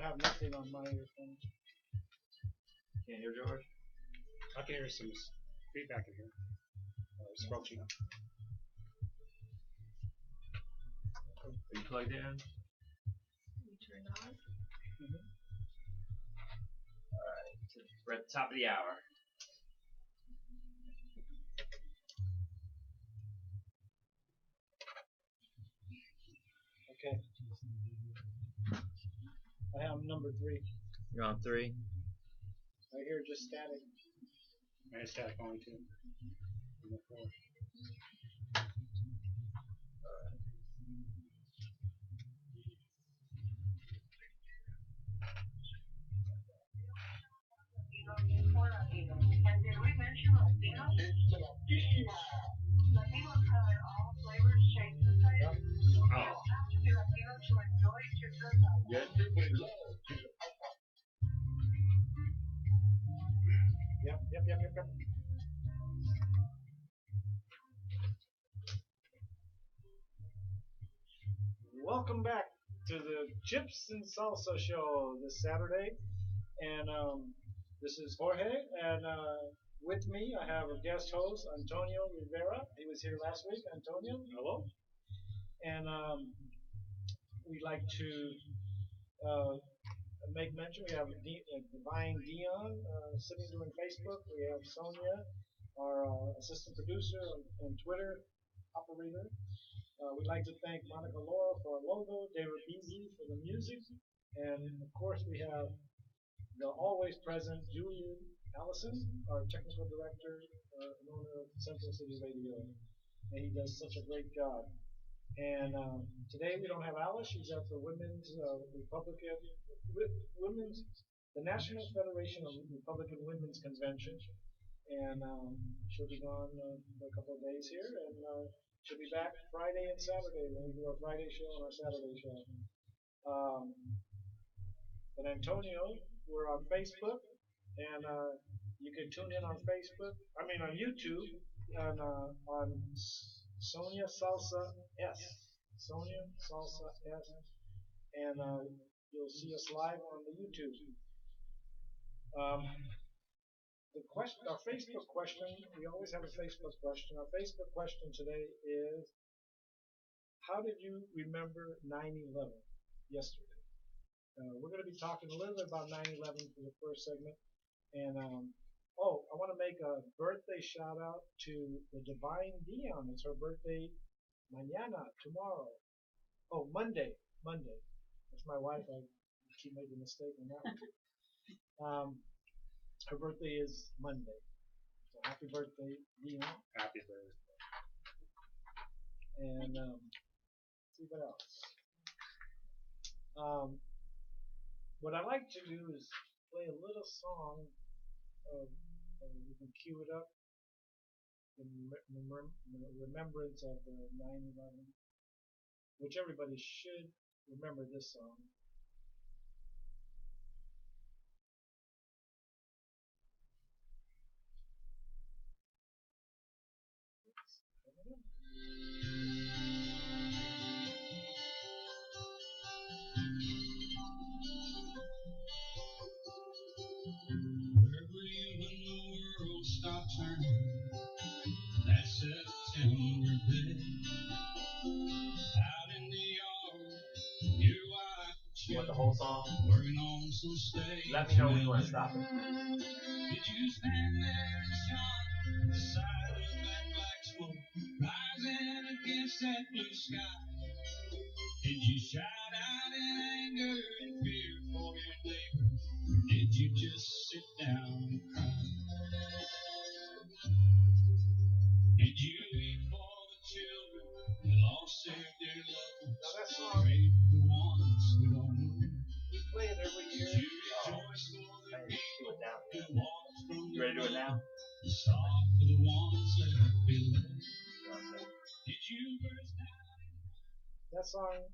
have nothing on my earphone. Can't hear George? I can hear some feedback in here. Squelching. Are you plugged in? You turn on. Alright, we're at the top of the hour. Okay. I am number 3. You're on 3? I hear just static. And static only 2. And 4. Good? Yep. Welcome back to the Chips and Salsa show this Saturday. And this is Jorge. And with me, I have a guest host, Antonio Rivera. He was here last week. Antonio, hello. And we'd like to make mention. We have Divine Dion sitting doing Facebook. We have Sonia, our assistant producer and Twitter operator. We'd like to thank Monica Laura for our logo, David Beasley for the music, and of course we have the always present Julian Allison, our technical director and owner of Central City Radio, and he does such a great job. And today we don't have Alice; she's at the the National Federation of Republican Women's Convention, and she'll be gone for a couple of days here, and she'll be back Friday and Saturday when we do our Friday show and our Saturday show. But Antonio, we're on Facebook, and you can tune in on Facebook. On YouTube, and on Sonia Salsa S. Sonia Salsa S. And you'll see us live on the YouTube. Our Facebook question, we always have a Facebook question. Our Facebook question today is, how did you remember 9/11 yesterday? We're going to be talking a little bit about 9/11 for the first segment. And, I want to make a birthday shout out to the Divine Dion. It's her birthday mañana, tomorrow. Oh, Monday. That's my wife. I keep making a mistake on that one. Her birthday is Monday. So happy birthday, Dion. Happy birthday. And let's see what else. What I like to do is play a little song. You can cue it up in remembrance of the 9/11, which everybody should remember this song. Stop turning that September day. Out in the yard, your wife You want the whole song? working on some steak. Let me know when you want to stop it. Did you stand there and shine the side of that black smoke rising against that blue sky? Did you shout out in anger and fear for your neighbors? Or did you just sit down and cry? Did you weep for the children who lost their dear loved ones? Now that song, Pray for the ones who don't know. we play it every year. Did you rejoice for the I need to do it now. people who walked from You ready to do it now? Stop for the ones left below. Did you burst out? That song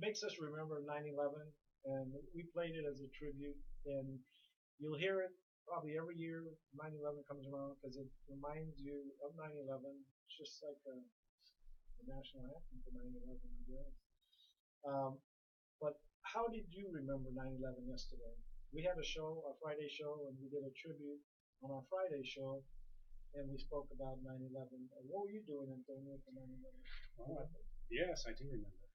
makes us remember 9/11, and we played it as a tribute. And you'll hear it probably every year 9/11 comes around because it reminds you of 9/11. It's just like the national anthem for 9/11, I guess. But how did you remember 9/11 yesterday? We had a show, our Friday show, and we did a tribute on our Friday show, and we spoke about 9/11. What were you doing, Antonio, for 9/11? Oh, yes, I do remember.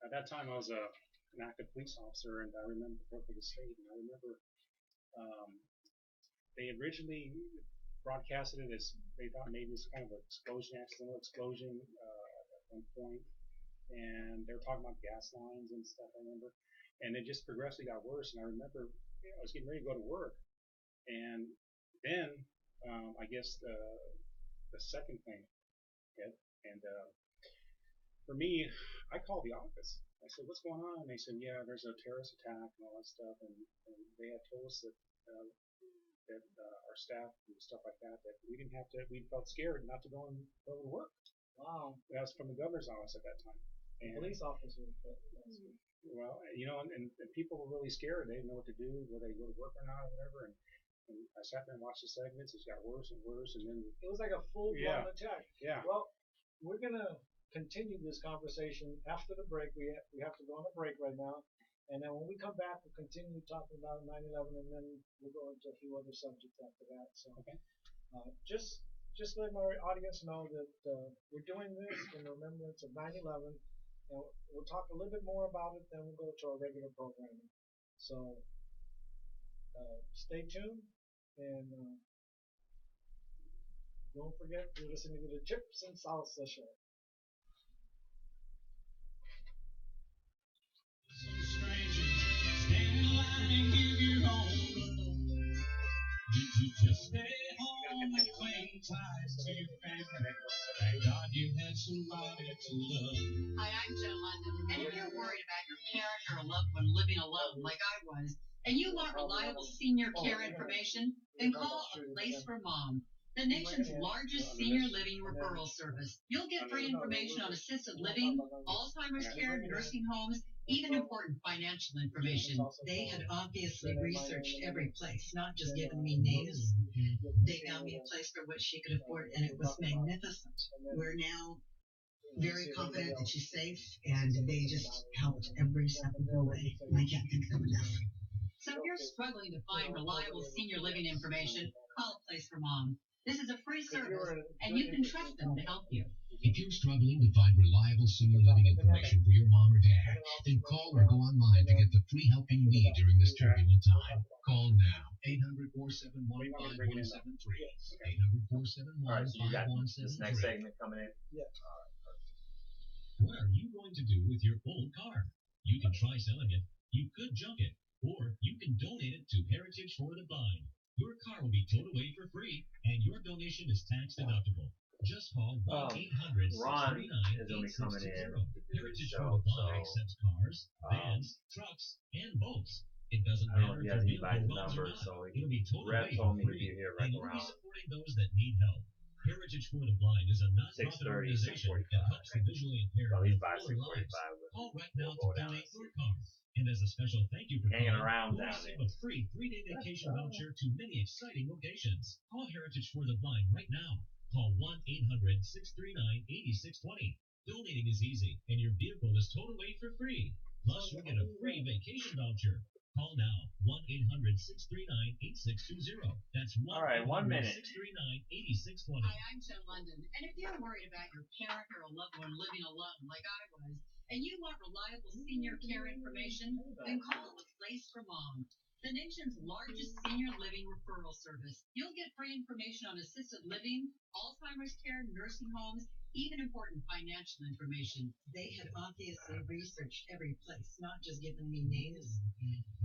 At that time, I was an active police officer, and I remember working the state, and I remember um, they originally broadcasted it as they thought maybe it was kind of an explosion, accidental explosion at one point, and they were talking about gas lines and stuff. I remember, and it just progressively got worse. And I remember I was getting ready to go to work, and then I guess the second thing hit, and for me, I called the office. I said, "What's going on?" And they said, "Yeah, there's a terrorist attack and all that stuff." And they had told us that our staff and stuff like that we didn't have to. We felt scared not to go and go to work. Wow. That was from the governor's office at that time. And, Police officer. well, and people were really scared. They didn't know what to do, whether they go to work or not, or whatever. And I sat there and watched the segments. It got worse and worse, and then It was like a full-blown attack. yeah. Well, we're gonna continue this conversation after the break. We have to go on a break right now, and then when we come back, we'll continue talking about 9/11, and then we'll go into a few other subjects after that. So, Okay. Just let our audience know that we're doing this in remembrance of 9/11, and we'll talk a little bit more about it. Then we'll go to our regular programming. So, stay tuned, and don't forget you're listening to the Chips and Salsa show. Some stranger stand in line and give your own love. Did you just stay home and cling ties to your family? Thank God you had somebody to love. Hi, I'm Joe London, and if you're worried about your parent or a loved one living alone like I was, and you want reliable senior care information, then call A Place for Mom, the nation's largest senior living referral service. You'll get free information on assisted living, Alzheimer's care, nursing homes, even important financial information. They had obviously researched every place, not just given me names. They found me a place for what she could afford, and it was magnificent. We're now very confident that she's safe, and they just helped every step of the way. I can't thank them enough. So if you're struggling to find reliable senior living information, call A Place for Mom. This is a free service, and you can trust them to help you. If you're struggling to find reliable senior living information for your mom or dad, then call or go online to get the free help you need during this turbulent time. Call now, 800-471-5173, 800-471-5173. All right, so you got this next segment coming in. What are you going to do with your old car? You can try selling it, you could junk it, or you can donate it to Heritage for the Blind. Your car will be towed away for free, and your donation is tax deductible. Just call 1-800-639-8620. Ron is going to be coming in to do the Heritage show, for the Blind accepts cars, vans, trucks, and boats. It doesn't I don't know matter if if he your has vehicle anybody's belongs or number, not. so It'll be towed Rep away told for me to free, be here right and you'll be around supporting those that need help. Heritage for the Blind is a non-profit 6:30, organization 6:45. that helps the visually impaired So he's live by fuller lives. 6:45. Call right now We'll to go down donate and your car. And as a special thank you for hanging calling, around you'll down receive there. a free 3-day vacation voucher to many exciting locations. Call Heritage for the Blind right now. Call 1-800-639-8620. Donating is easy, and your vehicle is towed away for free. Plus, you'll get a free vacation voucher. Call now, 1-800-639-8620. That's 1-800-639-8620. All right, 1 minute. Hi, I'm Joe London, and if you're worried about your parent or a loved one living alone like I was, and you want reliable senior care information, then call A Place for Mom, the nation's largest senior living referral service. You'll get free information on assisted living, Alzheimer's care, nursing homes, even important financial information. They had obviously researched every place, not just given me names.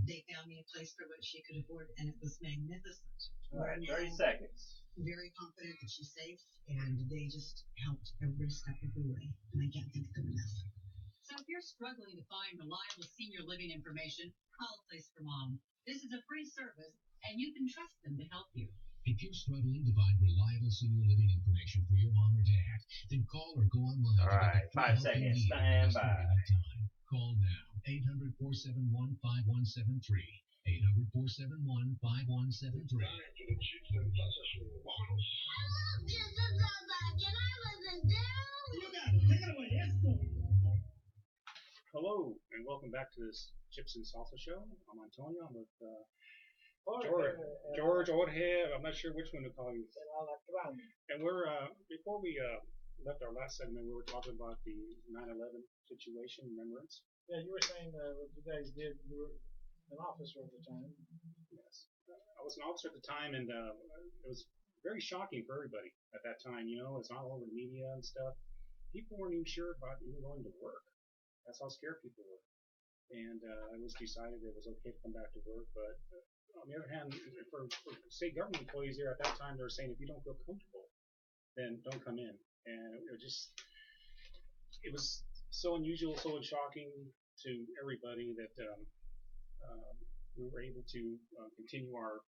They found me a place for what she could afford, and it was magnificent. All right, We're 30 now seconds. very confident that she's safe, and they just helped every step of the way, and I can't thank them enough. So if you're struggling to find reliable senior living information, call A Place for Mom. This is a free service, and you can trust them to help you. If you're struggling to find reliable senior living information for your mom or dad, then call or go online All to get right, the free 5 help you seconds. need Stand during this by. turbulent time. Call now, 800-471-5173, 800-471-5173. Hello, and welcome back to this Chips and Salsa show. I'm Antonio. I'm with Jorge, George Jorge. I'm not sure which one to call you. Alatrán. And we're before we left our last segment, we were talking about the 9/11 situation, remembrance. Yeah, you were saying what you guys did. You were an officer at the time. Yes, I was an officer at the time, and it was very shocking for everybody at that time. You know, it's all over the media and stuff. People weren't even sure about even going to work. That's how scared people were. And it was decided it was okay to come back to work. But on the other hand, for state government employees there at that time, they were saying if you don't feel comfortable, then don't come in. And it was so unusual, so shocking to everybody that we were able to continue our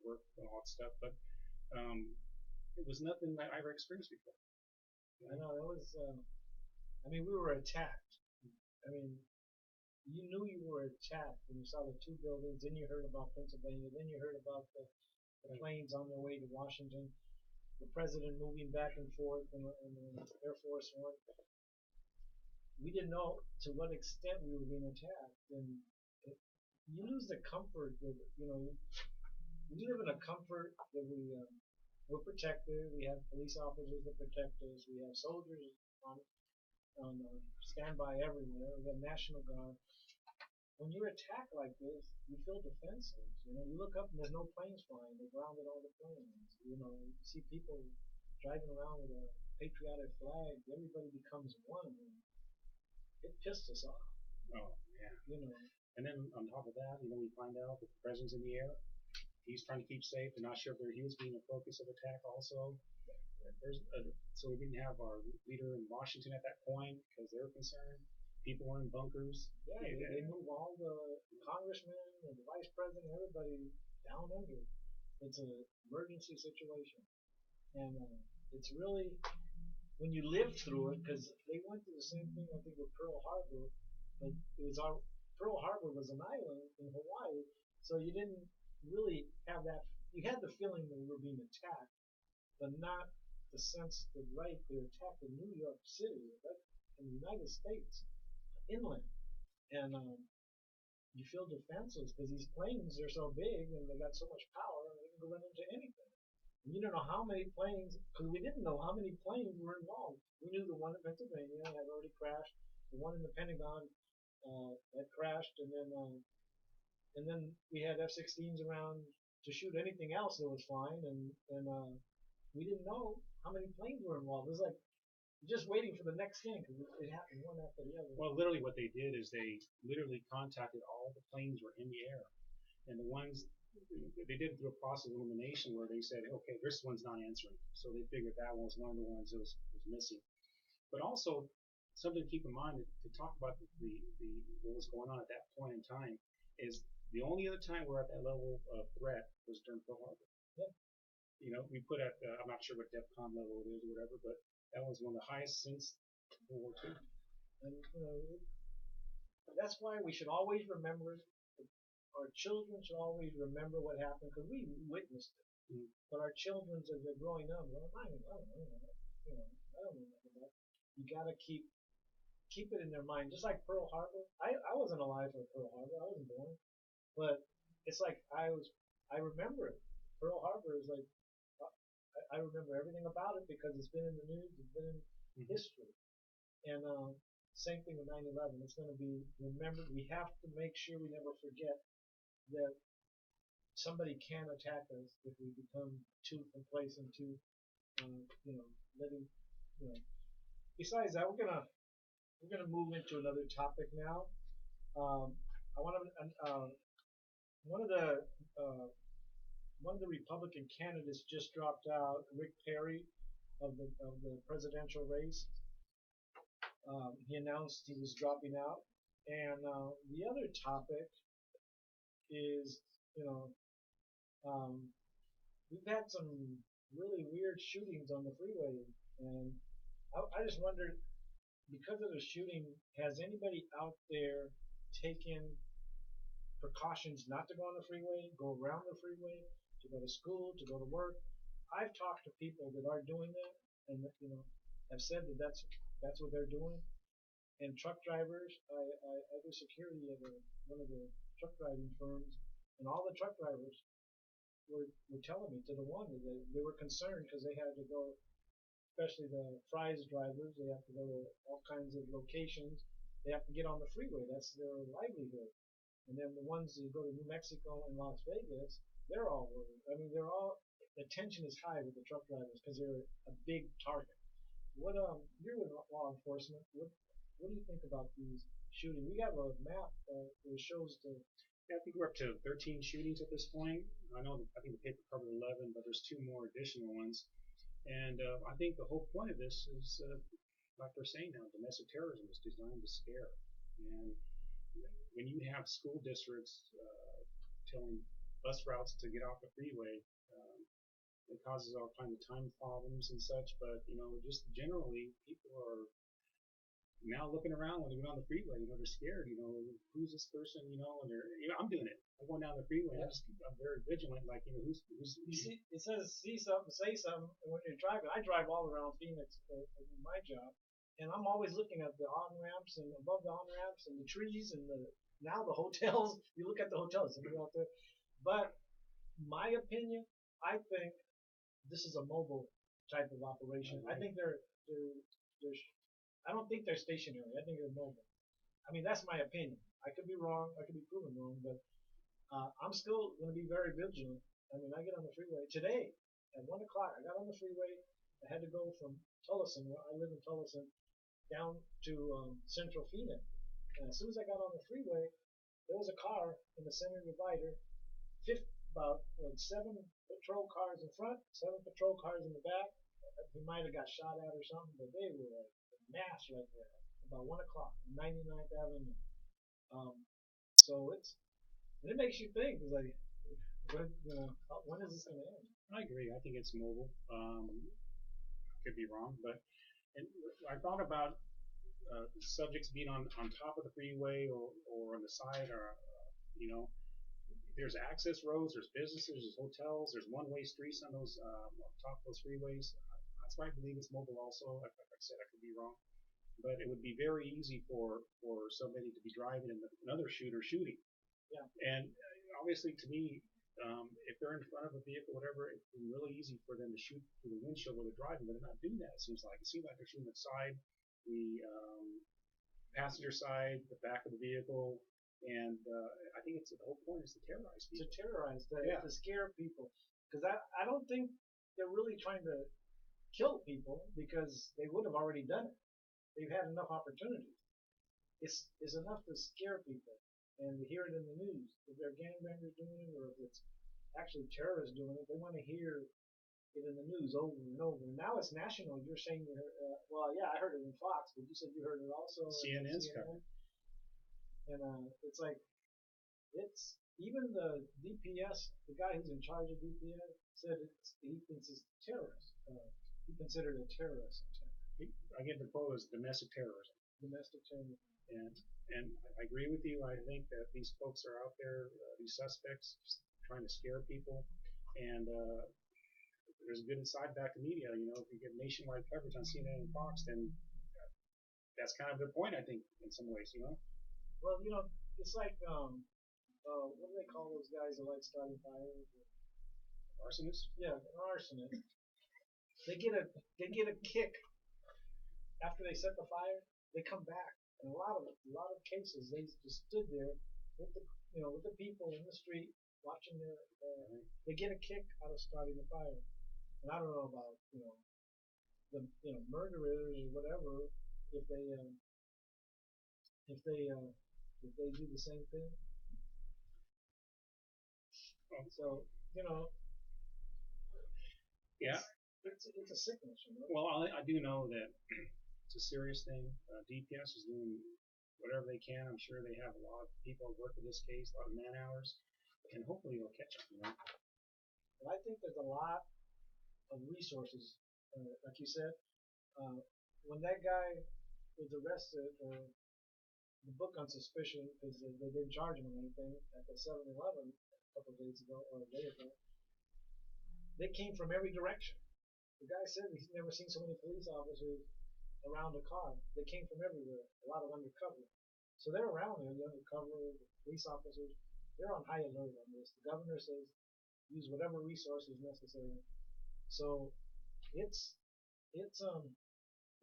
work and all that stuff. But it was nothing that I ever experienced before. I know it was. I mean, we were attacked. I mean, you knew you were attacked when you saw the two buildings. Then you heard about Pennsylvania. Then you heard about the planes on their way to Washington. The president moving back and forth in the Air Force One. We didn't know to what extent we were being attacked, and you lose the comfort that we live in a comfort that we're protected. We have police officers that protect us. We have soldiers on standby everywhere. We have National Guard. When you're attacked like this, you feel defenseless. You know, you look up and there's no planes flying. They grounded all the planes. You know, you see people driving around with a patriotic flag. Everybody becomes one. It pissed us off. Oh, yeah. You know. And then on top of that, we find out that the president's in the air. He's trying to keep safe. They're not sure if he was being a focus of attack also. So we didn't have our leader in Washington at that point because they were concerned. People were in bunkers. Yeah, they move all the congressmen and the vice president, everybody down under. It's an emergency situation. And it's really, when you live through it, because they went through the same thing, I think, with Pearl Harbor. But Pearl Harbor was an island in Hawaii, so you didn't really have that. You had the feeling that we were being attacked, but not the sense that they attacked in New York City, right, in the United States, inland, and you feel defenseless because these planes are so big and they got so much power and they can go into anything. And you don't know how many planes, because we didn't know how many planes were involved. We knew the one in Pennsylvania had already crashed, the one in the Pentagon had crashed, and then we had F-16s around to shoot anything else that was flying, and we didn't know how many planes were involved. It was like just waiting for the next thing because it happened one after the other. Well, literally what they did is they literally contacted all the planes were in the air, and the ones they did it through a process of elimination where they said, okay, this one's not answering, so they figured that one was one of the ones that was missing. But also something to keep in mind to talk about the what was going on at that point in time is the only other time we're at that level of threat was during Pearl Harbor. Yeah. We put at I'm not sure what DEFCON level it is or whatever, but that was one of the highest since World War II. And that's why we should always remember. Our children should always remember what happened because we witnessed it. Mm. But our children, as they're growing up, well, I don't remember that. You got to keep it in their mind, just like Pearl Harbor. I wasn't alive for Pearl Harbor. I wasn't born, but it's like I remember it. Pearl Harbor is like I remember everything about it because it's been in the news. It's been in history, and same thing with 9/11. It's going to be remembered. We have to make sure we never forget that somebody can attack us if we become too complacent, too, letting. Besides that, we're gonna move into another topic now. I want to one of the Republican candidates just dropped out, Rick Perry, of the presidential race. He announced he was dropping out, and the other topic is, we've had some really weird shootings on the freeway, and I just wondered, because of the shooting, has anybody out there taken precautions not to go on the freeway, go around the freeway, to go to school, to go to work? I've talked to people that are doing that, and have said that that's what they're doing, and truck drivers. I do security at one of the truck driving firms, and all the truck drivers were telling me to the one that they were concerned because they had to go, especially the fries drivers. They have to go to all kinds of locations. They have to get on the freeway. That's their livelihood. And then the ones that go to New Mexico and Las Vegas, they're all worried. I mean, the tension is high with the truck drivers because they're a big target. What you're with law enforcement. What do you think about these shootings? We have a map that shows the. Yeah, I think we're up to 13 shootings at this point. I think the paper covered 11, but there's 2 more additional ones. And I think the whole point of this is, like they're saying now, domestic terrorism is designed to scare. And when you have school districts telling bus routes to get off the freeway, it causes all kinds of time problems and such. But just generally, people are now looking around when they get on the freeway. They're scared. Who's this person? And I'm doing it. I'm going down the freeway. Yeah. I'm very vigilant. Like, who's It says see something, say something. And when you're driving, I drive all around Phoenix for my job, and I'm always looking at the on ramps and above the on ramps and the trees and now the hotels. You look at the hotels and you're out there. But my opinion, I think this is a mobile type of operation. I think they're I don't think they're stationary. I think they're mobile. I mean, that's my opinion. I could be wrong. I could be proven wrong, but I'm still going to be very vigilant. I mean, I get on the freeway today at 1 o'clock. I got on the freeway. I had to go from Tullison, where I live in Tullison, down to Central Phoenix. And as soon as I got on the freeway, there was a car in the center divider, about 7 patrol cars in front, 7 patrol cars in the back. He might have got shot at or something, but they were like mass right there. About 1 o'clock, 99th Avenue. So it makes you think. It's like, when is this going to end? I agree. I think it's mobile. Could be wrong, but I thought about subjects being on top of the freeway or on the side, or there's access roads, there's businesses, there's hotels, there's one-way streets on those on top of those freeways. That's why I believe it's mobile also. Like I said, I could be wrong, but it would be very easy for somebody to be driving and another shooter shooting. Yeah. And obviously, to me, if they're in front of a vehicle, whatever, it's really easy for them to shoot through the windshield while they're driving, but they're not doing that. It seems like they're shooting the side, the passenger side, the back of the vehicle, and I think the whole point is to terrorize people. To terrorize, to scare people, because I don't think they're really trying to kill people because they would have already done it. They've had enough opportunities. It's enough to scare people and to hear it in the news. If they're gangbangers doing it or if it's actually terrorists doing it, they want to hear it in the news over and over. Now it's national. You're saying you heard, well, yeah, I heard it in Fox, but you said you heard it also in CNN's CNN. covered. And it's like, it's even the DPS, the guy who's in charge of DPS said he thinks it's terrorist. He considered it terrorist. I get the quote as domestic terrorism. Domestic terrorism. And I agree with you. I think that these folks are out there, these suspects, just trying to scare people. And there's a good side back to media. If you get nationwide coverage on CNN and Fox, then that's kind of their point, I think, in some ways. Well, it's like what do they call those guys that like starting fires? Arsonists? Yeah, arsonists. They get a kick after they set the fire. They come back. In a lot of cases, they just stood there with the people in the street watching they get a kick out of starting the fire. And I don't know about the murderers or whatever if they do the same thing. So Yeah. It's a sickness. Well, I do know that it's a serious thing. DPS is doing whatever they can. I'm sure they have a lot of people who work in this case, a lot of man hours, and hopefully they'll catch them. But I think there's a lot of resources, like you said. When that guy was arrested, the book on suspicion, because they didn't charge him or anything at the 7-Eleven a couple of days ago or a day ago, they came from every direction. The guy said he's never seen so many police officers around the car. They came from everywhere, a lot of undercover. So they're around there, the undercover, the police officers. They're on high alert on this. The governor says use whatever resources necessary. So it's it's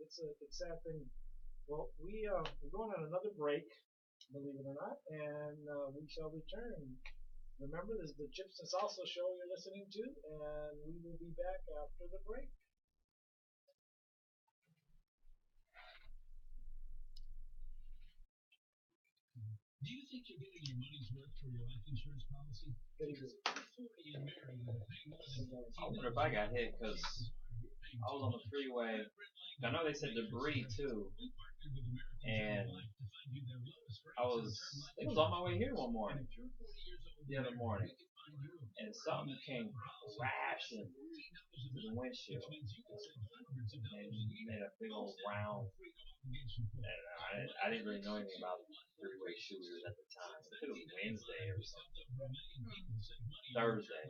it's sad thing. Well, we're going on another break, believe it or not, and we shall return. Remember, this is the Chips and Salsa show you're listening to, and we will be back after the break. Do you think you're getting your money's worth for your life insurance policy? Very good. I wonder if I got hit because I was on the freeway. I know they said debris too, and it was on my way here one morning, the other morning, and something came crashing to the windshield and made a big old round. And I didn't really know anything about freeway shooters at the time. It was Wednesday or something. Thursday.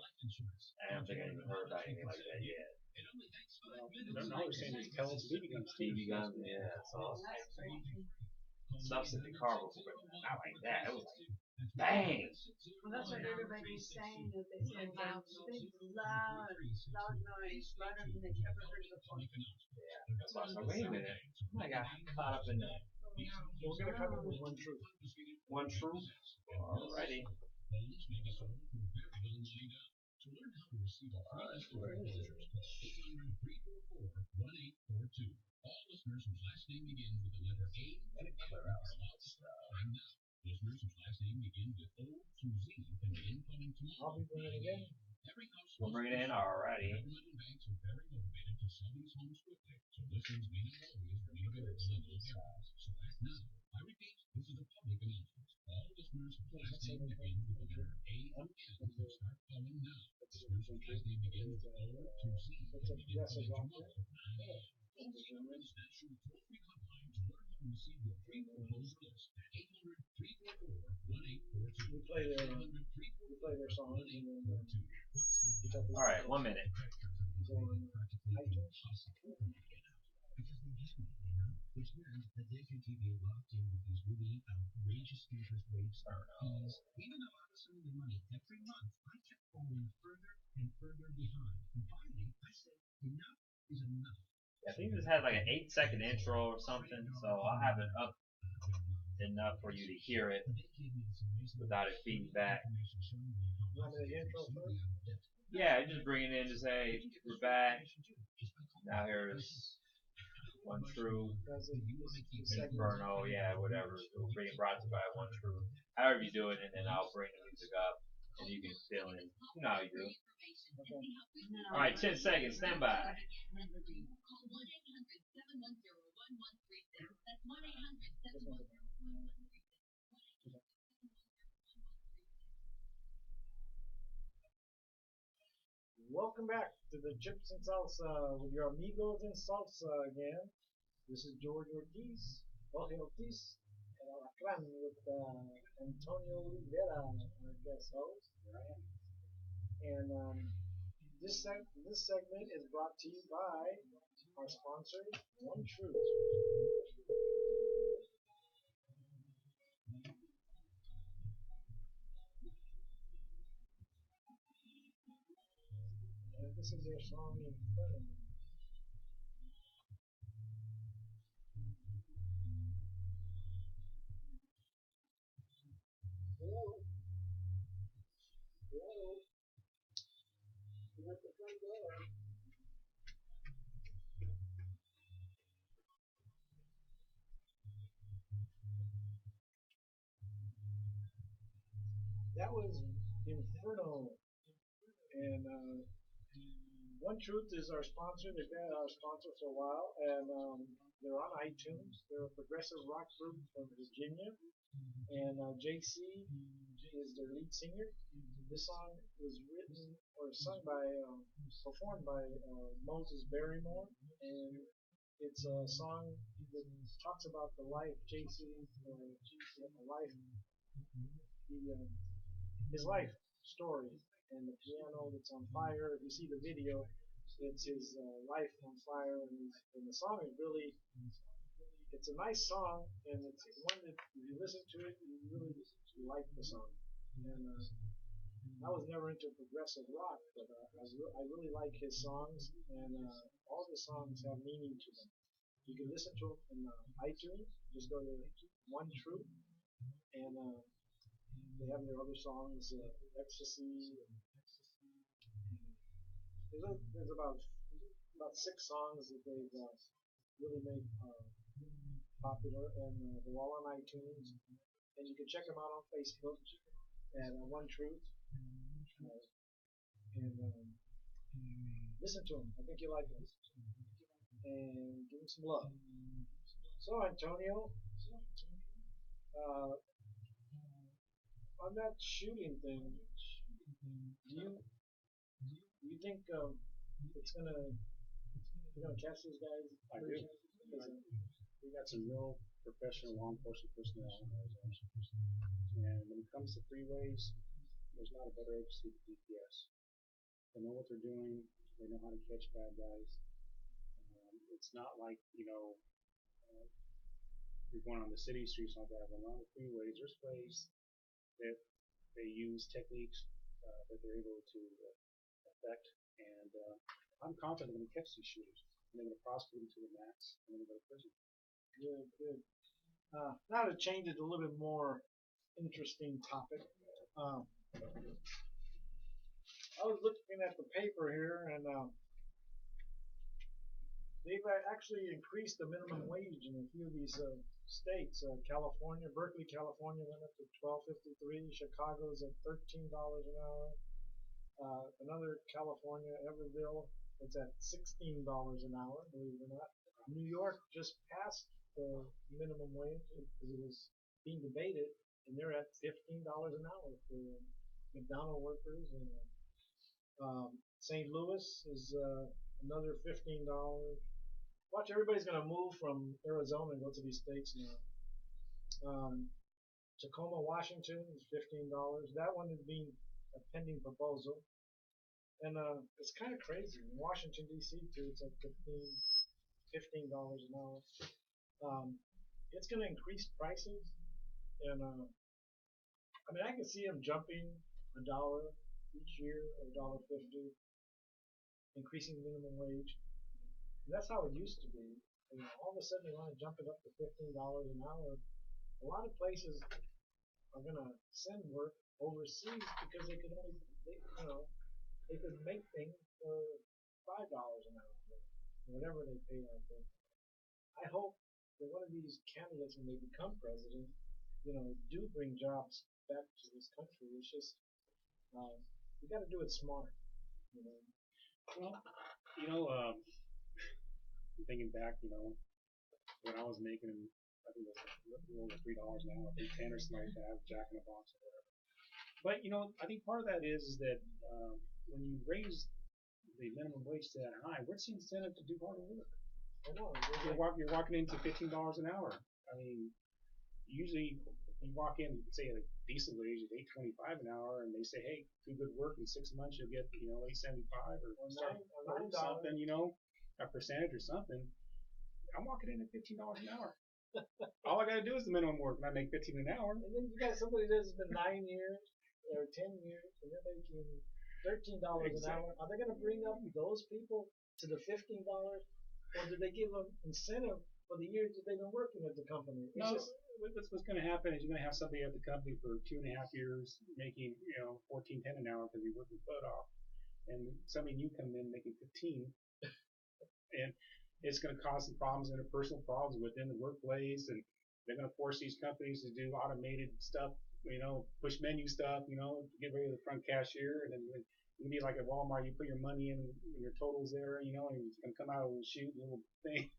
I don't think I even heard about anything like that yet. Now they're saying there's pellets, BB guns. BB guns, yeah. So stuff's in the car before, but not like that. It was like, bang! Well, that's what everybody's saying, that they say loud, big, loud noise, louder than they've ever heard before. Yeah, that's why I was like, wait a minute. I got caught up in that. So we're gonna come up with one truth. One truth? Alrighty. To learn how to receive a free gift card, 800-344-1842. All listeners whose last name begins with the letter A and N are allowed to start calling now. Listeners whose last name begins with O through Z can begin calling tomorrow. I'll be bringing it in. Every house We'll bring it in, alrighty. government and banks are very motivated to sell these homes quickly, so listeners may not always be available in those areas. So act now. I repeat, this is a public announcement. All listeners whose last name begins with the letter A and N can start calling now. Listeners whose last name begins with O through Z can begin calling tomorrow. Insurance National toll-free hotline to learn how to receive your free foreclosure list at 800-344-1842. We play their songs and then Alright, 1 minute. Which meant that they could keep you locked in with these really outrageous interest rates and fees. Even though I was sending money every month, I kept falling further and further behind. And finally, I said, enough is enough. I think this has like an 8-second intro or something, so I'll have it up enough for you to hear it without it feeding back. you want me to intro first? Yeah, just bring it in to say, we're back. Now here's One True, Because it's the segment. Inferno, yeah, whatever. We'll bring it brought to you by One True. However you do it, and then I'll bring the music up, and you can fill in. You know how you do. Okay. Alright, 10 seconds, stand by. Welcome back to the Chips and Salsa with your amigos in salsa again. This is George Ortiz, Jorge Ortiz, and Alacran with Antonio Rivera, our guest host. And this segment is brought to you by our sponsor, One Truth. And this is their song Inferno. Hello? Hello? You at the front door? That was Inferno. And One Truth is our sponsor. They've been our sponsor for a while, and they're on iTunes. They're a progressive rock group from Virginia, and JC is their lead singer. This song was written or sung by, performed by Moses Barrymore, and it's a song that talks about the life JC's life, his life story, and the piano that's on fire. If you see the video, it's his life on fire, and the song is really, it's a nice song, and it's one that if you listen to it, you really like the song. And I was never into progressive rock, but I really like his songs, and all the songs have meaning to them. You can listen to them in iTunes. Just go to One Truth, and they have their other songs, Ecstasy. There's about 6 songs that they've really made popular, and they're all on iTunes. And you can check them out on Facebook at One Truth, and listen to them. I think you like them, and give them some love. So Antonio, on that shooting thing, do you think it's gonna you're gonna catch these guys? I do. We got some real professional law enforcement personnel in Arizona. And when it comes to freeways, there's not a better agency than DPS. They know what they're doing. They know how to catch bad guys. It's not like, you're going on the city streets like that. When on the freeways, there's ways that they use techniques that they're able to affect. And I'm confident they're going to catch these shooters. And they're going to prosecute them to the max. And they're going to go to prison. Good, good. Now to change it to a little bit more interesting topic. I was looking at the paper here, and they've actually increased the minimum wage in a few of these states. California, Berkeley, California went up to $12.53. Chicago's at $13 an hour. Another California, Everville, it's at $16 an hour, believe it or not. New York just passed the minimum wage because it was being debated, and they're at $15 an hour for McDonald workers. And St. Louis is another $15. Watch, everybody's going to move from Arizona and go to these states now. Tacoma, Washington is $15. That one is being a pending proposal. And it's kind of crazy. In Washington, D.C., too, it's like $15 an hour. It's going to increase prices. And I mean, I can see them jumping $1 each year, or $1.50, increasing minimum wage. And that's how it used to be. And all of a sudden, they want to jump it up to $15 an hour. A lot of places are going to send work overseas because they could only, they could make things for $5 an hour, or whatever they pay out there. I hope that one of these candidates, when they become president, do bring jobs back to this country. It's just we got to do it smart. Well, I'm thinking back, when I was making, I think it was a little over $3 an hour, $3.10 or something like that, Jack in the Box or whatever. But I think part of that is that when you raise the minimum wage to that high, what's the incentive to do harder work? I know. You're walking into $15 an hour. I mean, usually you walk in, say at a decent wage at $8.25 an hour, and they say, hey, do good work in 6 months, you'll get $8.75 or something, a percentage or something. I'm walking in at $15 an hour. All I got to do is the minimum work, and I make $15 an hour. And then you got somebody that's been 9 years or 10 years, and they're making $13 an hour. Are they going to bring up those people to the $15, or do they give them incentive for the years that they've been working at the company? What's going to happen is you're going to have somebody at the company for 2.5 years making $14.10 an hour because he worked his butt off, and somebody new come in making 15, and it's going to cause some problems, interpersonal problems within the workplace, and they're going to force these companies to do automated stuff, push menu stuff, get rid of the front cashier, and then you can be like at Walmart, you put your money in your totals there, and it's going to come out with a shoot little thing.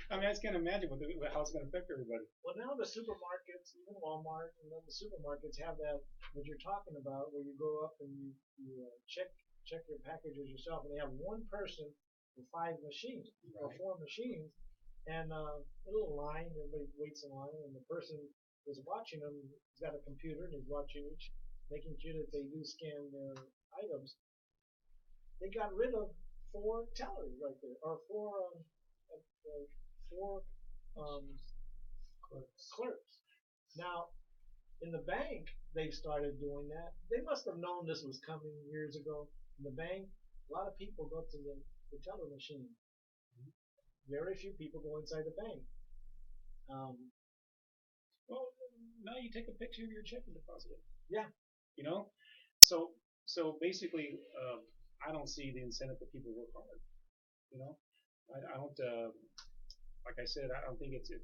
I mean, I just can't imagine how it's going to affect everybody. Well, now the supermarkets, even Walmart, the supermarkets have that, what you're talking about, where you go up and you check your packages yourself, and they have one person with 5 machines, or 4 machines, and a little line, everybody waits in line, and the person is watching them, he's got a computer, and he's watching making sure that they do scan their items. They got rid of 4 tellers right there, or 4 um, clerks. Now, in the bank, they started doing that. They must have known this was coming years ago. In the bank, a lot of people go to the teller machine. Very few people go inside the bank. Well, now you take a picture of your check and deposit it. Yeah. You know, so basically, I don't see the incentive for people to work hard. You know, I don't. Like I said, I don't think it's a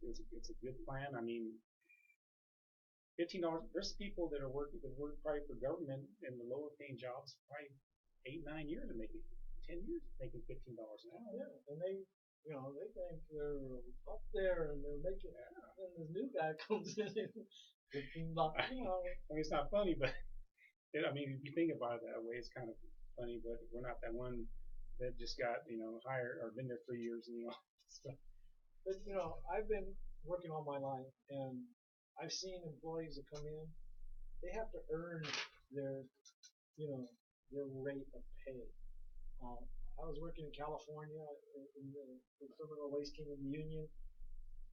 good plan. I mean, $15. There's people that work probably for government in the lower paying jobs, probably 8-9 years and making 10 years making $15 an hour. Yeah, and they think they're up there and they're making. And this new guy comes in and $15. I mean, it's not funny, but I mean, if you think about it that way, it's kind of funny. But we're not that one that just got hired or been there 3 years and stuff. But I've been working all my life, and I've seen employees that come in. They have to earn their rate of pay. I was working in California in the criminal waste team in the union,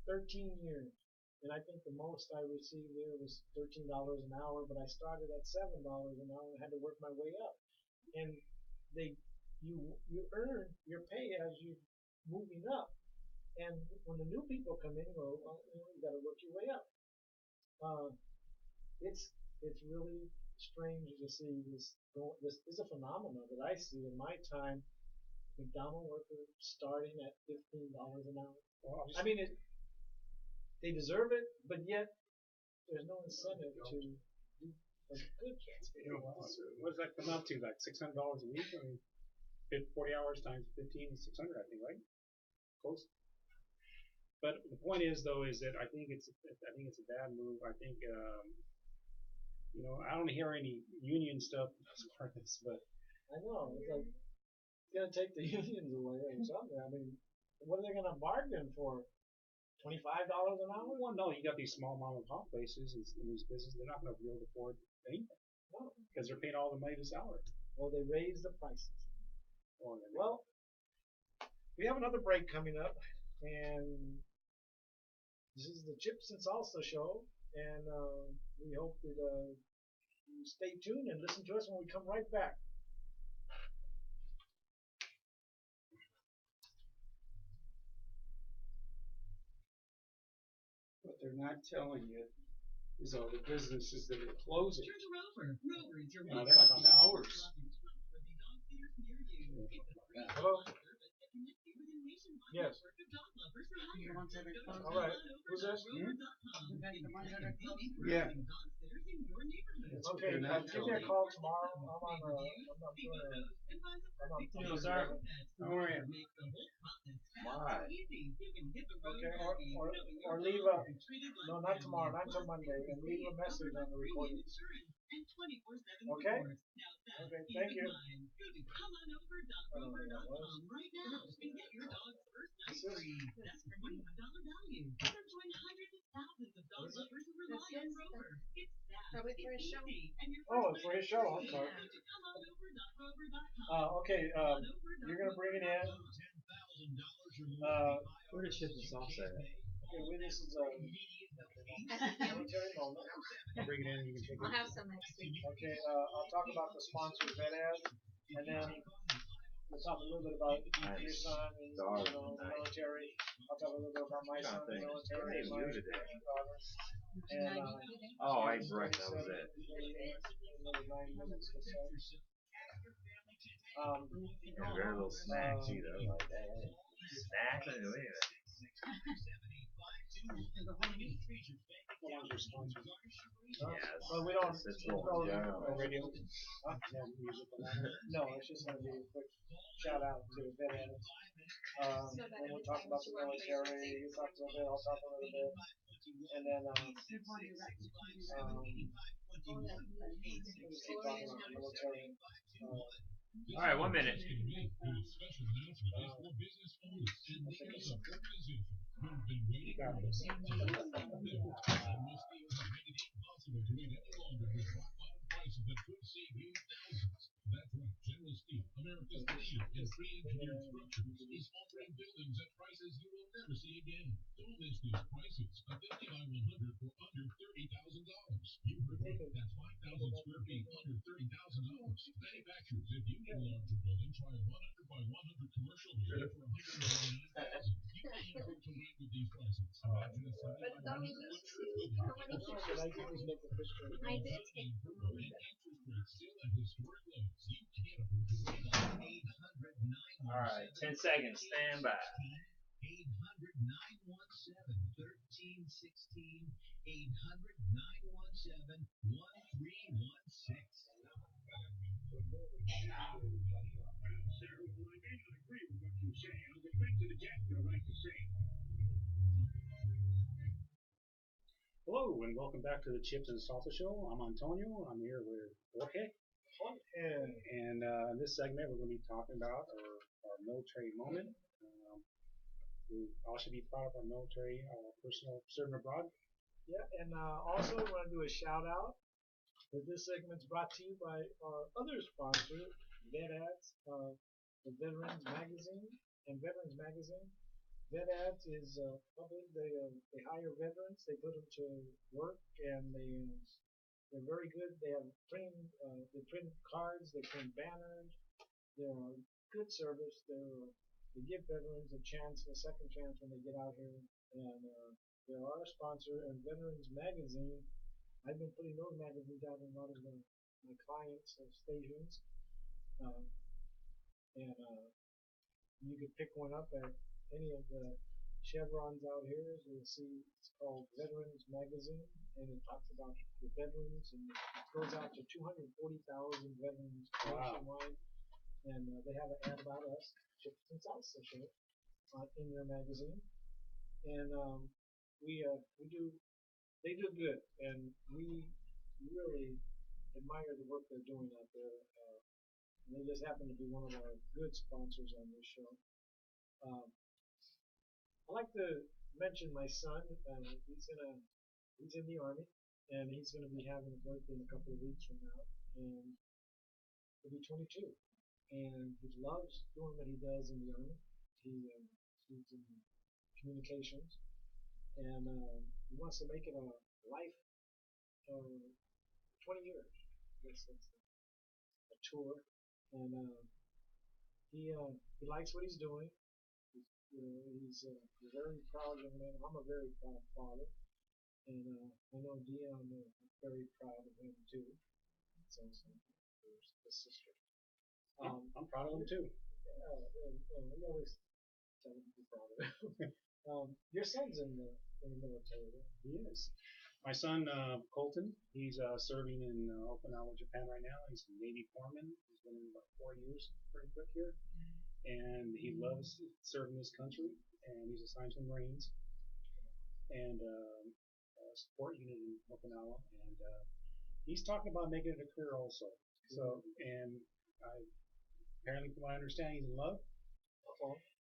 13 years, and I think the most I received there was $13 an hour. But I started at $7 an hour and had to work my way up. And you earn your pay as you're moving up. And when the new people come in, you got to work your way up. It's really strange to see this. This is a phenomenon that I see in my time. McDonald workers starting at $15 an hour. Well, I mean, they deserve it, but yet there's no incentive to do a good job. What does that come up to? Like $600 a week? I mean, 40 hours times 15 is 600, I think, right? Close. But the point is, though, is that I think it's a bad move. I think I don't hear any union stuff as part of this, but I know it's like it's gonna take the unions away or something. I mean, what are they gonna bargain for? $25 an hour? Well, no, you got these small mom and pop places in these businesses. They're not going to be able to afford anything because they're paying all the money to salary. Well, they raise the prices. Well, we have another break coming up, and this is the Chips and Salsa show, and we hope that you stay tuned and listen to us when we come right back. What they're not telling you is all the businesses that are closing. Turn to Rover. Rover is your They're talking about hours. Hello? Yes. All right. Who's this? Yeah. Okay, give me a call tomorrow. I'm on Hello, sir. How are you? Why? Okay, or leave no, not tomorrow, not until Monday, and leave a message on the recording. Okay? Okay, thank you. Probably for his show. Oh, it's for his show, I'm sorry. Okay, you're gonna bring it in. Where does Chips and Salsa at? Okay, this is military moment. Bring it in. You can take I'll it. have some next week. Okay, I'll talk about the sponsors vet ad, and then we'll talk a little bit about your son and military. I'll talk a little bit about my son and military and my daughter. And Oh, I right, that was it. another 9 minutes or so. And very little snacks either. Like, hey, snacks? Wait a minute. What was your sponsor? Yes. Well, we don't. It's rolling down. Radio. Huh? No, it's just going to be a quick shout out to vet ads. When we talk about the military, you talk a little bit, I'll talk a little bit, and then we'll keep talking about the military. All right, 1 minute. That's right, General Steel. America's leader in pre-engineered structures is offering buildings at prices you will never see again. Don't miss these prices. A 50 by 100 for under $30,000. You heard me. That's 5,000 square feet under $30,000. Manufacturers, if you need a larger building, try a 100 by 100 commercial building for $199,000. You can't hope to rent with these prices. Imagine a 70 by 100 luxury building. I did. Interest rates still at historic lows. You can't afford to wait. 800 All right, 10 seconds. Stand by. 800 917 1316. 800 917 1316. Sarah, well, I may not agree with what you say. I'll defend to the death your right to say. Hello, and welcome back to the Chips and Salsa Show. I'm Antonio. I'm here with Jorge. And in this segment, we're going to be talking about our military moment. We all should be proud of our military, our personal serving abroad. Yeah, and also we want to do a shout out. This segment's brought to you by our other sponsor, VetAds, the Veterans Magazine and Veterans Magazine. VetAds is public. They hire veterans. They put them to work, and they're very good. They have they print cards. They print banners. They're a good service. They give veterans a chance, a second chance when they get out here. And they're our sponsor. And Veterans Magazine, I've been putting those magazines out in a lot of my clients' stations. And you can pick one up at any of the chevrons out here. You'll see it's called Veterans Magazine, and it talks about the veterans, and it goes out to 240,000 veterans nationwide. And they have an ad about us, Chips and Salsa Show, in their magazine. And they do good, and we really admire the work they're doing out there. And they just happen to be one of our good sponsors on this show. I like to mention my son. He's in the Army, and he's going to be having a birthday in a couple of weeks from now, and he'll be 22. And he loves doing what he does in the Army. He's in communications, and he wants to make it a life, 20 years. I guess that's a tour, and he likes what he's doing. He's a very proud young man. I'm a very proud father, and I know Dion is very proud of him too. So there's the sister. I'm proud of him too. We always tell him to be proud of him. Your son's in the military, right? He is. My son, Colton, he's serving in Okinawa, Japan right now. He's a Navy foreman. He's been in about 4 years, pretty quick here. And he loves serving his country. And he's assigned to the Marines and a support unit in Okinawa. And he's talking about making it a career also. So, and apparently, from what I understand, he's in love.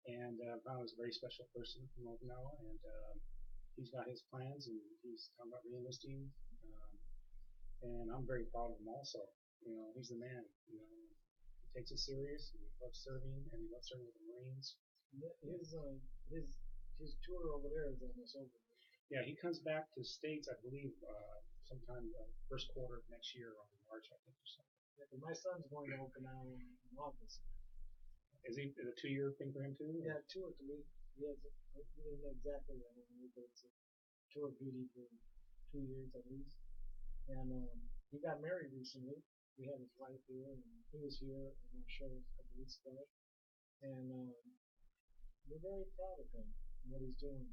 And found he's a very special person from Okinawa. And he's got his plans, and he's talking about re-enlisting. And I'm very proud of him also. You know, he's the man. You know, he takes it serious. He loves serving, and he loves serving with the Marines. His tour over there is almost over. Yeah, he comes back to States, I believe, sometime first quarter of next year, around March, I think, or something. Yeah, my son's going to Okinawa in August. Is it a 2-year thing for him too? Yeah, 2 or 3. He doesn't know exactly that, but it's a tour of duty for 2 years at least. And he got married recently. We had his wife here, and he was here in our show a couple weeks ago. And we're very proud of him and what he's doing.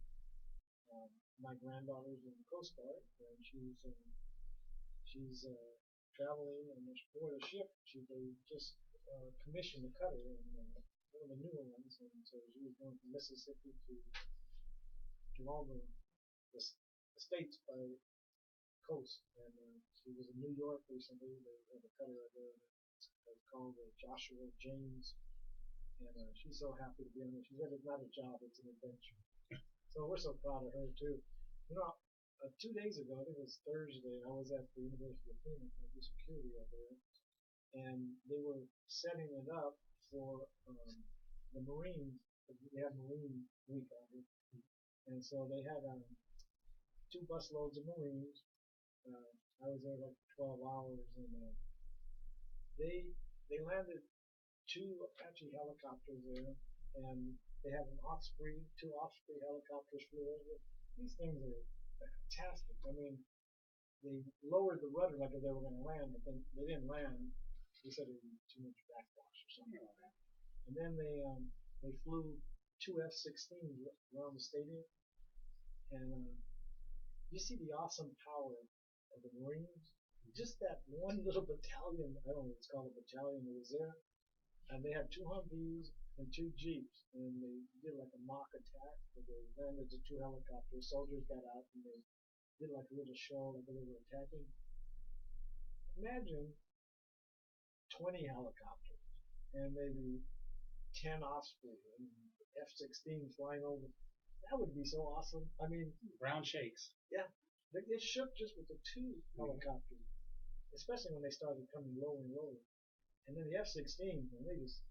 My granddaughter's in the Coast Guard, and she's traveling, and for the ship, they just commissioned a cutter, and one of the newer ones, and so she was going from Mississippi to all the states by coast, and she was in New York recently. They have a cutter out there that's called Joshua James, and she's so happy to be on there. She said it's not a job, it's an adventure. So we're so proud of her too. You know, 2 days ago, I think it was Thursday, I was at the University of Phoenix, I do security over there, and they were setting it up for the Marines. They have Marine Week out here, and so they had 2 busloads of Marines. I was there like 12 hours, and they landed 2 Apache helicopters there, and they had an Osprey, 2 Osprey helicopters flew over. These things are fantastic. I mean, they lowered the rudder like if they were going to land, but then they didn't land. They said it was too much backwash or something like that. And then they flew 2 F-16s around the stadium, and you see the awesome power of the Marines. Just that one little battalion, I don't know what it's called, a battalion that was there, and they had 2 Humvees and 2 Jeeps, and they did like a mock attack where they landed the 2 helicopters. Soldiers got out and they did like a little show, like they were attacking. Imagine 20 helicopters and maybe 10 Osprey and F-16 flying over. That would be so awesome. I mean, Ground shakes. yeah, they shook just with the 2 helicopters, especially when they started coming lower and lower. And then the F-16, and they just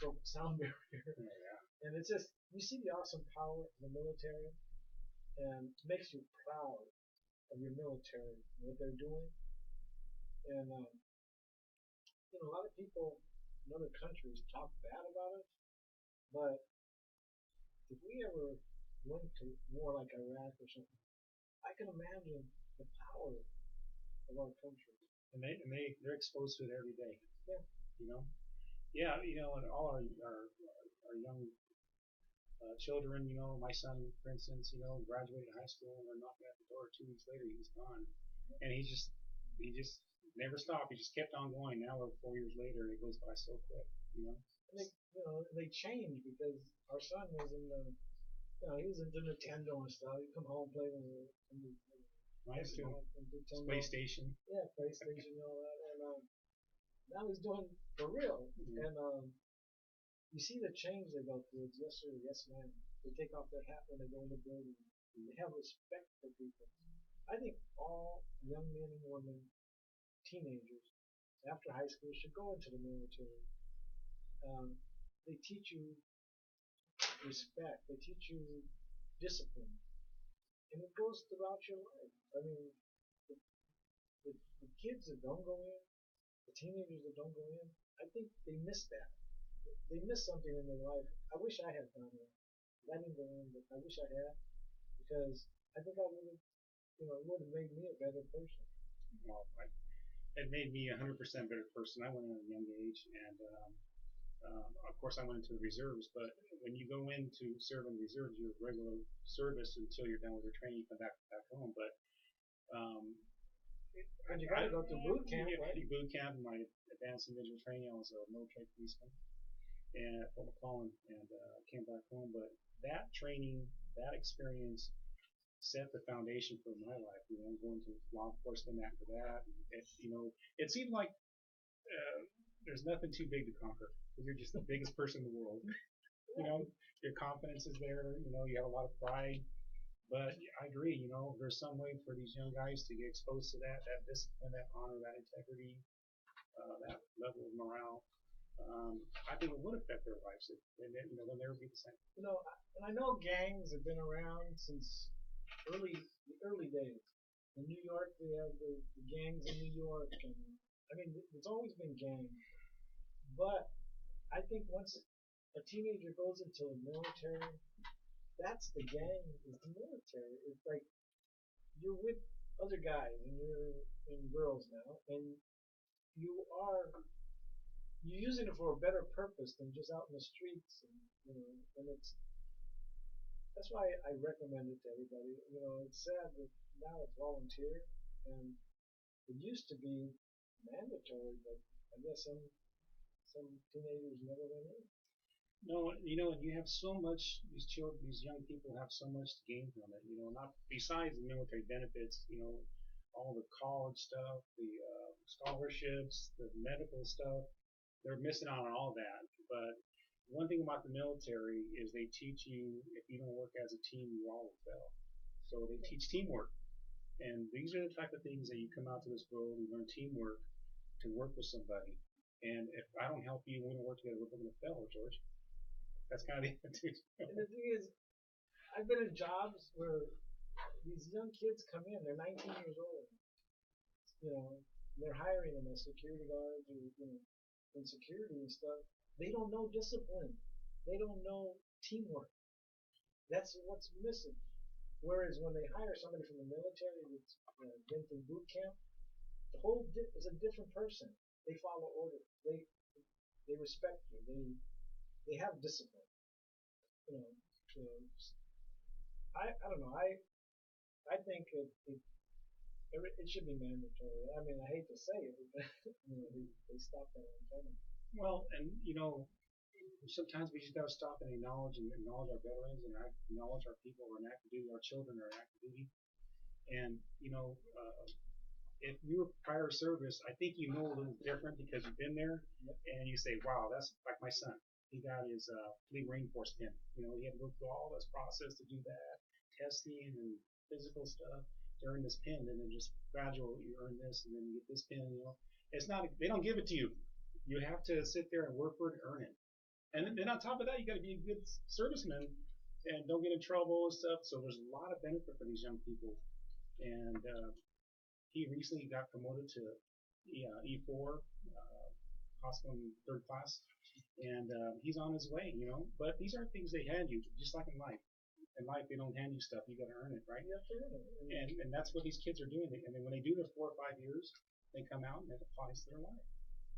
broke the sound barrier. Yeah. And it's just, you see the awesome power of the military, and it makes you proud of your military, what they're doing. And, a lot of people in other countries talk bad about it, but if we ever went to war like Iraq or something, I can imagine the power of our country. And they're exposed to it every day. Yeah. You know? Yeah, and all our young children, my son, for instance, graduated high school and they're knocking at the door 2 weeks later, he was gone. And he just never stopped. He just kept on going. Now we're 4 years later, it goes by so quick, And they change because our son was in the, he was into Nintendo and stuff. He'd come home, play with Nice too. Nintendo. PlayStation. Yeah, PlayStation and all that. And now he's doing for real. Mm-hmm. And you see the change they go through. It's yes sir, yes ma'am. They take off their hat when they go in the building. They have respect for people. I think all young men and women, teenagers, after high school should go into the military. They teach you respect. They teach you discipline. And it goes throughout your life. I mean, the kids that don't go in, the teenagers that don't go in, I think they miss that. They miss something in their life. I wish I had gone in. I didn't go in, but I wish I had, because I think I would have, it would have made me a better person. Well, it made me 100% better person. I went in at a young age, and of course I went into the reserves. But when you go in to serve in the reserves, you're regular service until you're done with your training, you come back home. But and you got to go through boot camp, right? Boot camp, my advanced individual training. I was a military policeman and at Fort McClellan, and came back home. But that training, that experience, set the foundation for my life. Going to law enforcement after that. It seemed like there's nothing too big to conquer because you're just the biggest person in the world. Your confidence is there. You have a lot of pride. But I agree. There's some way for these young guys to get exposed to that discipline, that honor, that integrity, that level of morale. I think it would affect their lives, and they'll never be the same. And I know gangs have been around since the early days. In New York, they have the gangs in New York, and I mean, it's always been gangs. But I think once a teenager goes into the military, that's the gang, is the military. It's like you're with other guys and girls now, and you're using it for a better purpose than just out in the streets, and that's why I recommend it to everybody. It's sad that now it's volunteer, and it used to be mandatory, but I guess some teenagers never went in. No, and you have so much. These young people have so much to gain from it. Not besides the military benefits. All the college stuff, the scholarships, the medical stuff. They're missing out on all that. But one thing about the military is they teach you, if you don't work as a team, you all will fail. So they teach teamwork, and these are the type of things that you come out to this world and learn teamwork, to work with somebody. And if I don't help you, we don't work together, we're going to fail, George. That's kind of the attitude. And the thing is, I've been in jobs where these young kids come in, they're 19 years old, you know, they're hiring them as security guards or, you know, in security and stuff. They don't know discipline. They don't know teamwork. That's what's missing. Whereas when they hire somebody from the military that's been through boot camp, the whole is a different person. They follow orders. They respect you. They have discipline. You know, so I don't know. I think it should be mandatory. I mean, I hate to say it, but you know, they stopped that on time. Well, and you know, sometimes we just got to stop and acknowledge our veterans and acknowledge our people who are in active duty, our children are in active duty. And you know, if you were prior service, I think you know a little different because you've been there, and you say, wow, that's like my son. He got his Fleet Marine Force pin. You know, he had to go through all this process to do that, testing and physical stuff to earn this pin, and then just gradually you earn this, and then you get this pin. You know, it's not, they don't give it to you. You have to sit there and work for it and earn it. And then on top of that, you got to be a good serviceman and don't get in trouble and stuff. So there's a lot of benefit for these young people. And he recently got promoted to E4, hospital in third class, and he's on his way. You know, but these aren't things they hand you, just like in life. In life, they don't hand you stuff. You got to earn it, right? You have to earn it. And that's what these kids are doing. And then when they do their 4 or 5 years, they come out and it applies to their life.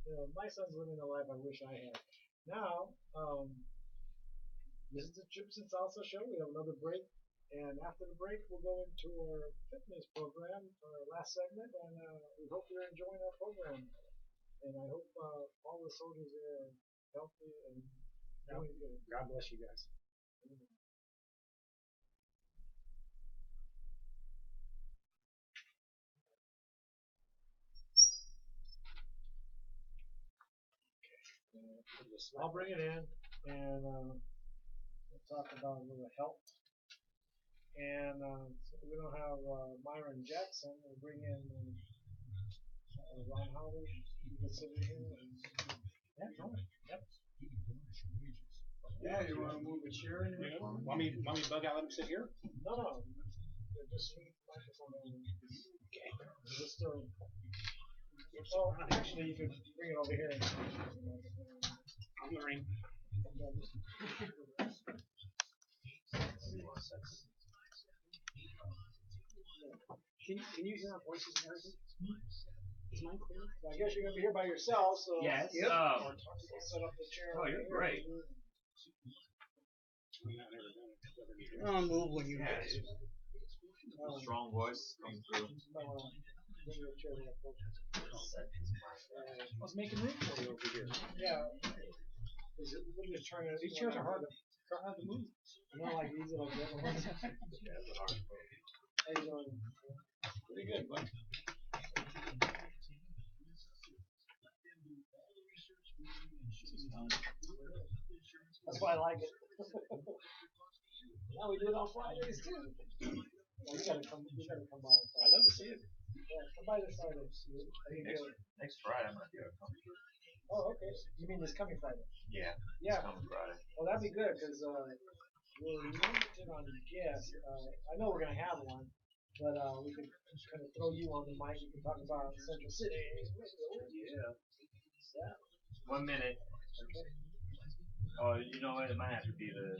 You know, my son's living a life I wish I had. Now, this is the Chips and Salsa show. We have another break, and after the break, we'll go into our fitness program, our last segment, and we hope you're enjoying our program. And I hope all the soldiers are healthy and doing good. God bless you guys. I'll bring it in, and we'll talk about a little health. And so we don't have Myron Jackson. We'll bring in Ron Howard. You can sit in here. Yep. Yeah, you want to move a chair in here? Want me bug out? Let him sit here. No. Just leave the microphone on. Okay. Just well, actually, you can bring it over here. I'm learning. Can you hear our voices and everything? Is mine clear? I guess you're gonna be here by yourself, so Yes. Yep. We'll set up the chair. Oh, you're great. I'll move when you get it. Strong voice comes through. I was making room for you over here. Yeah. We're just trying to. These chairs are hard to move. Not like easy like that one. How you doing? Pretty good, bud. That's why I like it. Now we do it on Fridays too. Well, you gotta come by. I'd love to see it. Yeah, come by this Friday. Next Friday, I'm gonna be able to come. Oh, okay. You mean this coming Friday? Yeah. Yeah. Coming Friday. Well, that'd be good because we're limited on guests. I know we're gonna have one, but we could kind of throw you on the mic. You can talk about Central City. Yeah. Yeah. 1 minute. Okay. Oh, you know what? It might have to be the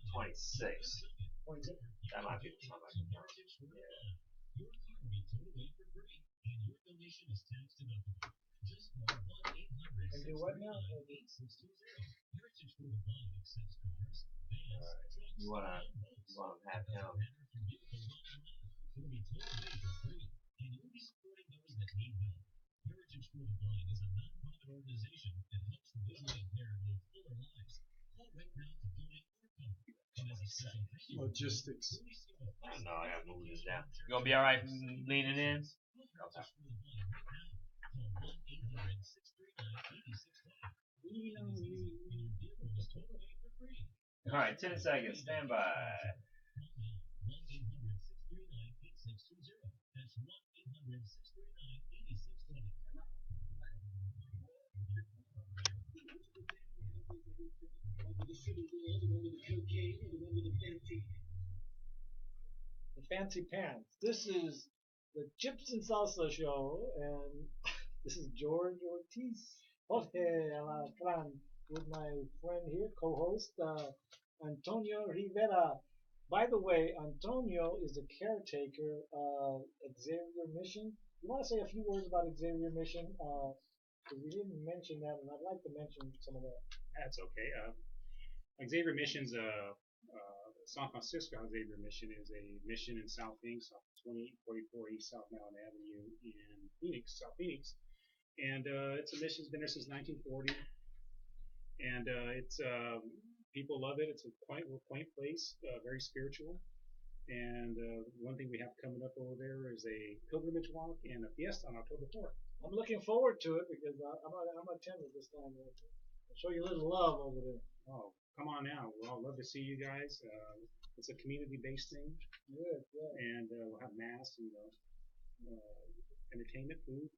26th. 22. That might be the time I can come. Yeah. Your car will be towed away for free, and your donation is tax deductible. Just call 1-800. And do what now? 8620. Heritage for the Blind accepts cars, vans, trucks, You wanna have him. Will be towed away for free, and you'll be supporting those that need help. Heritage for the Blind is a non-profit organization that helps the visually impaired live fuller lives. Call right now to donate or come. And as a special thank you, Logistics. I don't know. I gotta move this down. You gonna be all right leaning in? Okay. All right, 10 seconds. Stand by. The fancy pants. This is the Chips and Salsa show, and this is George Ortiz. Jorge Alacran with my friend here, co-host Antonio Rivera. By the way, Antonio is the caretaker of Xavier Mission. You want to say a few words about Xavier Mission? Because we didn't mention that, and I'd like to mention some of that. That's okay. Xavier Mission's San Francisco Xavier Mission is a mission in South Phoenix, off 2844 East South Mountain Avenue in Phoenix, South Phoenix. And it's a mission that's been there since 1940. And it's people love it. It's a quaint place, very spiritual. And one thing we have coming up over there is a pilgrimage walk and a fiesta on October 4th. I'm looking forward to it because I'm attending this time. I'll show you a little love over there. Oh, come on now. We'll all love to see you guys. It's a community-based thing. Good, good. And we'll have mass and entertainment, food.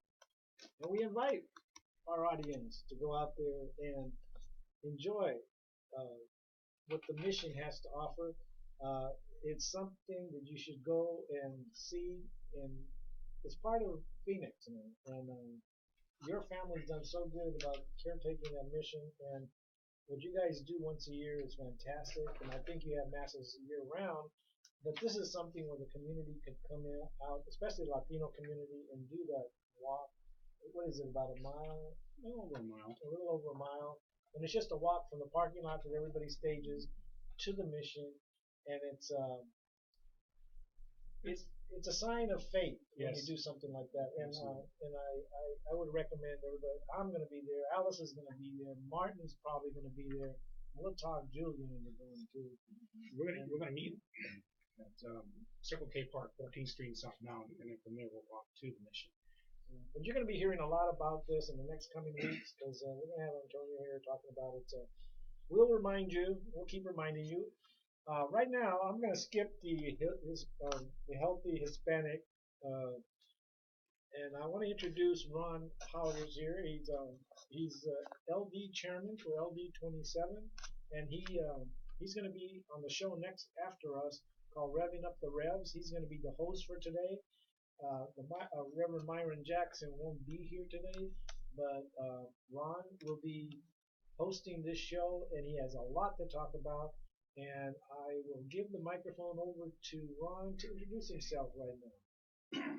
And we invite our audience to go out there and enjoy what the mission has to offer. It's something that you should go and see, and it's part of Phoenix, and your family's done so good about caretaking that mission, and what you guys do once a year is fantastic, and I think you have masses year round, but this is something where the community could come out, especially the Latino community, and do that walk. What is it, about a mile? A little over a mile. A little over a mile. And it's just a walk from the parking lot that everybody stages to the mission, and it's a sign of faith when Yes. you do something like that. And Absolutely. I would recommend everybody. I'm going to be there. Alice is going to be there. Martin's probably going to be there. We'll talk Julian into going too. We're gonna meet at Circle K Park, 14th Street in South Mountain, and then from there we'll walk to the mission. But you're going to be hearing a lot about this in the next coming weeks because we're going to have Antonio here talking about it. We'll remind you. We'll keep reminding you. Right now, I'm going to skip the healthy Hispanic, and I want to introduce Ron Howard's here. He's LD chairman for LD 27, and he's going to be on the show next after us called Revving Up the Revs. He's going to be the host for today. Reverend Myron Jackson won't be here today, but Ron will be hosting this show, and he has a lot to talk about. And I will give the microphone over to Ron to introduce himself right now.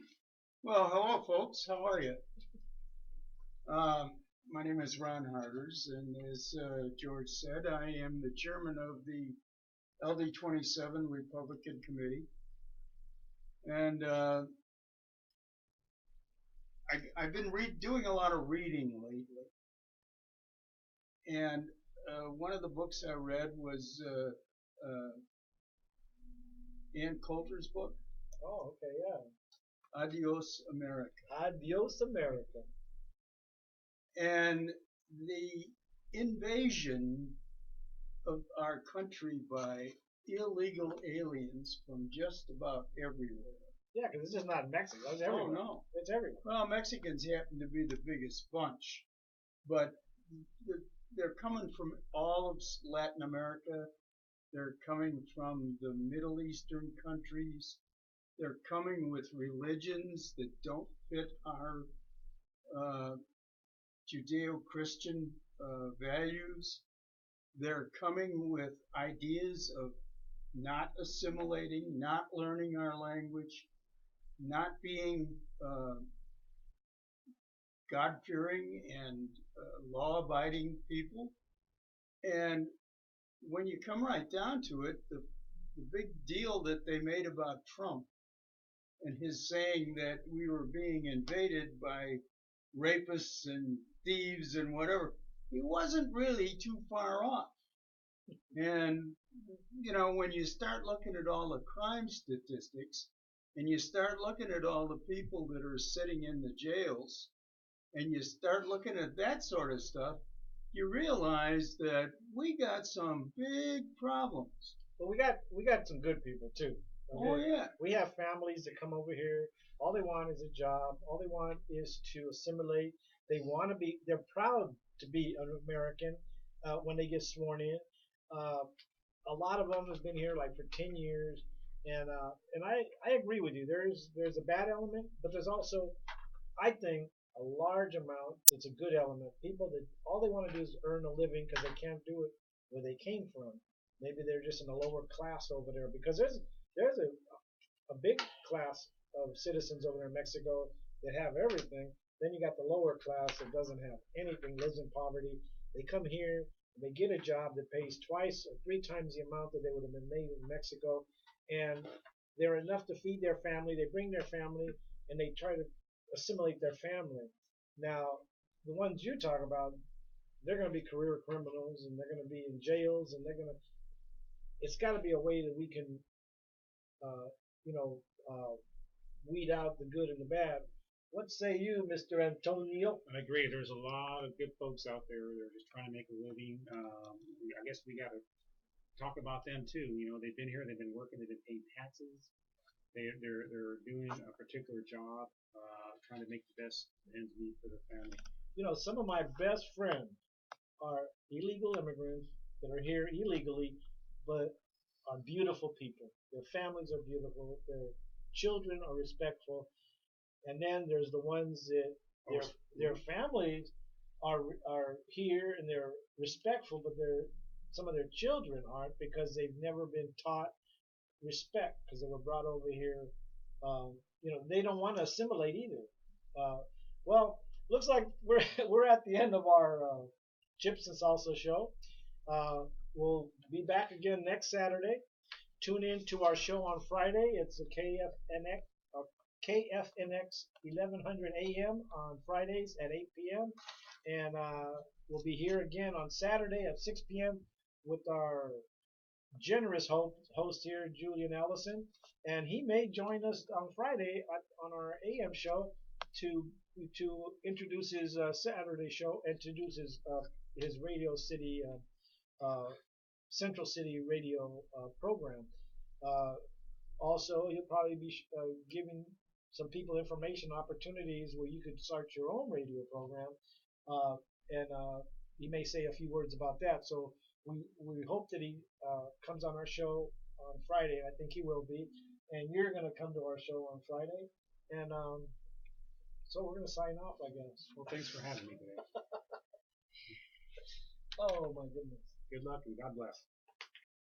Well, hello, folks. How are you? My name is Ron Harders, and as George said, I am the chairman of the LD 27 Republican Committee. And I've been doing a lot of reading lately. And one of the books I read was Ann Coulter's book, Oh, okay, yeah. Adios America. Adios, America. And the invasion of our country by illegal aliens from just about everywhere. Yeah, because it's just not in Mexico. It's everywhere. Oh, no. It's everywhere. Well, Mexicans happen to be the biggest bunch, but they're coming from all of Latin America. They're coming from the Middle Eastern countries. They're coming with religions that don't fit our Judeo-Christian values. They're coming with ideas of not assimilating, not learning our language, not being God-fearing and law-abiding people. And when you come right down to it, the big deal that they made about Trump and his saying that we were being invaded by rapists and thieves and whatever, he wasn't really too far off. And, you know, when you start looking at all the crime statistics and you start looking at all the people that are sitting in the jails and you start looking at that sort of stuff, you realize that we got some big problems. But we got some good people too. Okay? Oh, yeah. We have families that come over here. All they want is a job. All they want is to assimilate. They're proud to be an American when they get sworn in. A lot of them have been here like for 10 years, and I agree with you. There's a bad element, but there's also, I think, a large amount that's a good element. People that all they want to do is earn a living because they can't do it where they came from. Maybe they're just in a lower class over there because there's a big class of citizens over there in Mexico that have everything. Then you got the lower class that doesn't have anything, lives in poverty. They come here, they get a job that pays twice or three times the amount that they would have been made in Mexico, and they're enough to feed their family. They bring their family, and they try to assimilate their family. Now, the ones you talk about, they're going to be career criminals, and they're going to be in jails, and they're going to. It's got to be a way that we can, uh, you know, uh, weed out the good and the bad. What say you, Mr. Antonio? I agree. There's a lot of good folks out there. They're just trying to make a living. I guess we got to talk about them too. You know, they've been here, they've been working, they've been paying taxes. They're doing a particular job, trying to make the best ends meet for their family. You know, some of my best friends are illegal immigrants that are here illegally, but are beautiful people. Their families are beautiful. Their children are respectful. And then there's the ones that their families are here and they're respectful, but some of their children aren't because they've never been taught respect because they were brought over here. They don't want to assimilate either. Well, looks like we're at the end of our Chips and Salsa show. We'll be back again next Saturday. Tune in to our show on Friday. It's a KFNX 1100 AM on Fridays at 8 p.m. And we'll be here again on Saturday at 6 p.m. with our generous host here, Julian Ellison. And he may join us on Friday on our AM show to introduce his Saturday show, introduce his Radio City, Central City radio program. Also, he'll probably be giving some people information opportunities where you could start your own radio program, and he may say a few words about that. So we hope that he comes on our show on Friday. I think he will be, and you're going to come to our show on Friday, and so we're going to sign off, I guess. Well, thanks for having me today. Oh my goodness. Good luck and God bless.